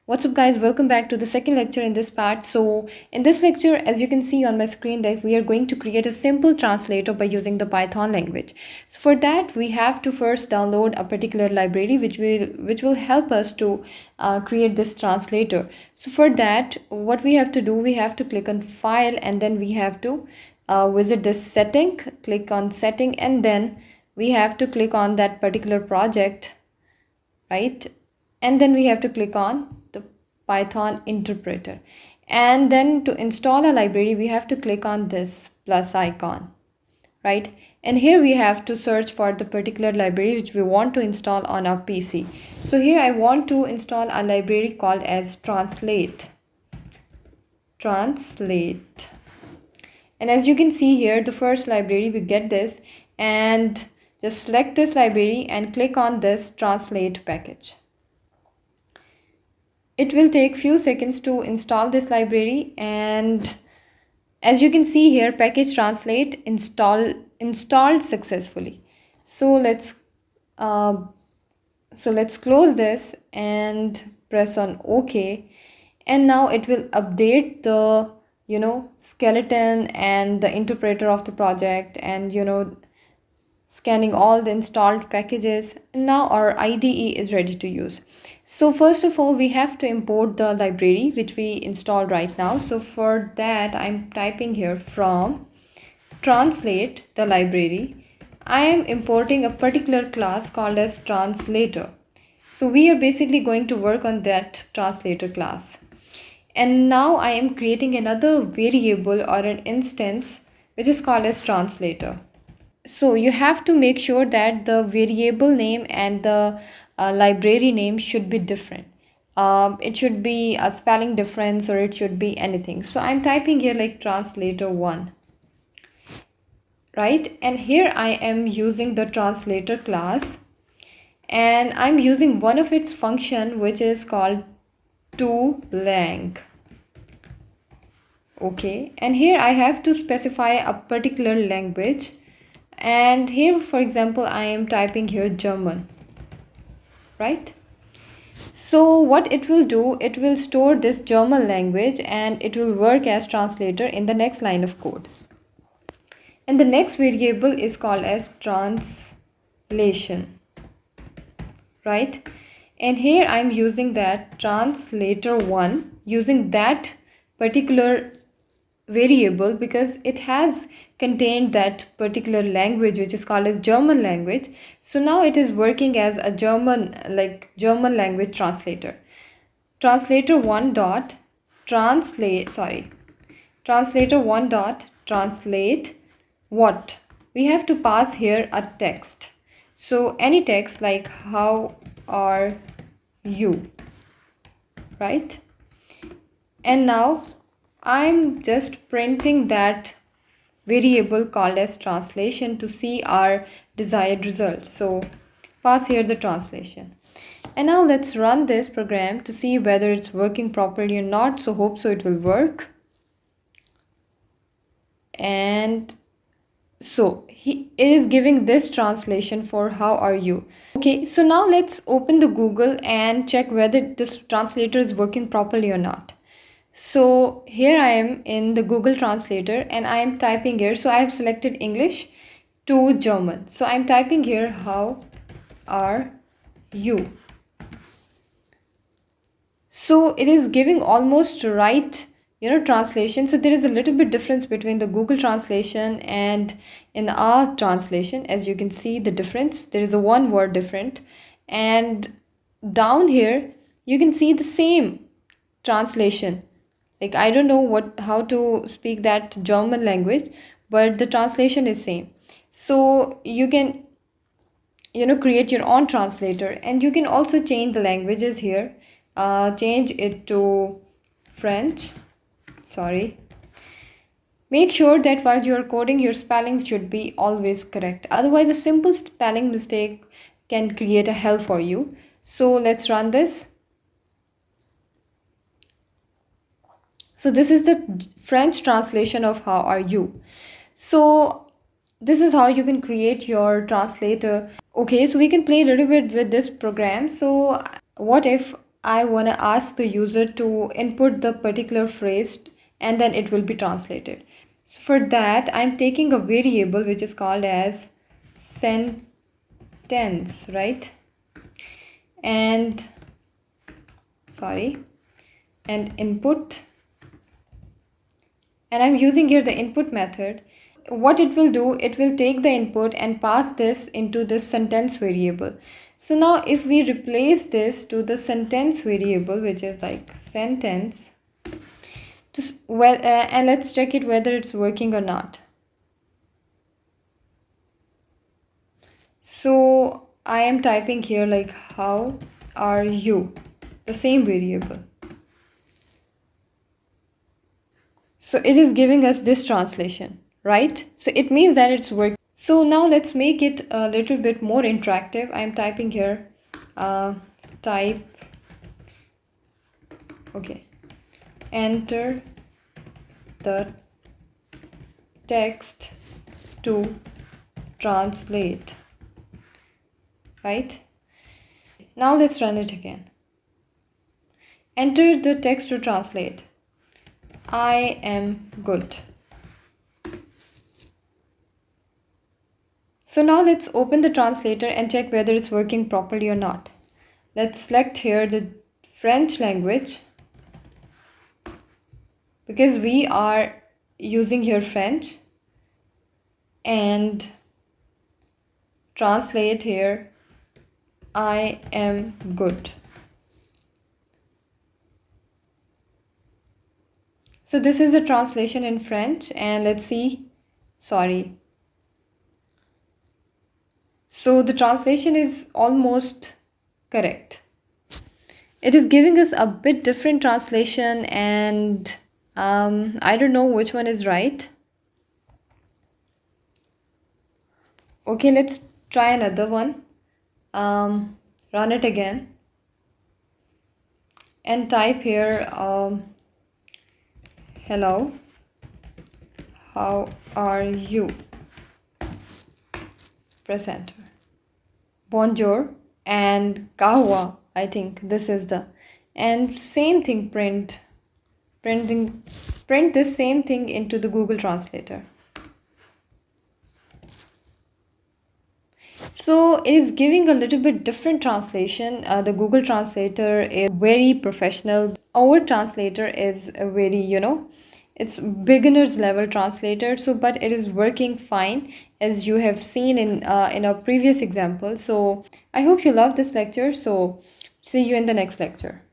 What's up guys, welcome back to the second lecture in this part. So in this lecture, as you can see on my screen, that we are going to create a simple translator by using the Python language. So for that we have to first download a particular library which will help us to create this translator. So for that, what we have to do, we have to click on file and then we have to visit this setting, click on setting, and then we have to click on that particular project, right? And then we have to click on the Python interpreter, and then to install a library we have to click on this plus icon, right? And here we have to search for the particular library which we want to install on our PC. So here I want to install a library called as translate. And as you can see here, the first library, we get this, and just select this library and click on this translate package. It will take few seconds to install this library, and as you can see here, package translate installed successfully. So let's close this and press on OK, and now it will update the skeleton and the interpreter of the project, and scanning all the installed packages. And now our IDE is ready to use. So first of all, we have to import the library which we installed right now. So for that, I'm typing here from translate the library. I am importing a particular class called as translator. So we are basically going to work on that translator class. And now I am creating another variable or an instance which is called as translator. So you have to make sure that the variable name and the library name should be different. It should be a spelling difference, or it should be anything. So I'm typing here like translator1, right? And here I am using the translator class, and I'm using one of its function which is called toLang. Okay, and here I have to specify a particular language, and here for example I am typing here German, right? So what it will do, it will store this German language and it will work as translator in the next line of code. And the next variable is called as translation, right? And here I'm using that translator1, using that particular variable because it has contained that particular language which is called as German language. So now it is working as a German language translator. Translator1 dot translate what? We have to pass here a text. So any text like how are you, right? And now I'm just printing that variable called as translation to see our desired result. So pass here the translation. And now let's run this program to see whether it's working properly or not. So hope so it will work. And so it is giving this translation for how are you. Okay, so now let's open the Google and check whether this translator is working properly or not. So here I am in the Google Translator and I am typing here. So I have selected English to German. So I'm typing here, how are you? So it is giving almost right, translation. So there is a little bit difference between the Google translation and in our translation. As you can see the difference, there is a one word different. And down here, you can see the same translation. Like I don't know how to speak that German language, but the translation is same. So you can create your own translator, and you can also change the languages here. Change it to French. Make sure that while you are coding, your spellings should be always correct. Otherwise, a simple spelling mistake can create a hell for you. So let's run this. So this is the French translation of how are you. So this is how you can create your translator. Okay, so we can play a little bit with this program. So what if I want to ask the user to input the particular phrase and then it will be translated. So for that, I'm taking a variable which is called as sentence, right? And input, and I'm using here the input method. What it will do, it will take the input and pass this into this sentence variable. So now if we replace this to the sentence variable, which is like sentence, and let's check it whether it's working or not. So I am typing here like how are you, the same variable. So it is giving us this translation, right? So it means that it's working. So now let's make it a little bit more interactive. I'm typing here enter the text to translate, right? Now let's run it again. Enter the text to translate. I am good. So now let's open the translator and check whether it's working properly or not. Let's select here the French language because we are using here French, and translate here I am good. So this is the translation in French, and let's see, so the translation is almost correct. It is giving us a bit different translation, and I don't know which one is right. Okay, let's try another one. Run it again and type here hello, how are you? Press enter. Bonjour and kahwa, I think this is the, and same thing, print this same thing into the Google Translator. So it is giving a little bit different translation. The Google Translator is very professional. Our translator is a very, it's beginner's level translator. So, but it is working fine, as you have seen in our previous example. So I hope you love this lecture. So see you in the next lecture.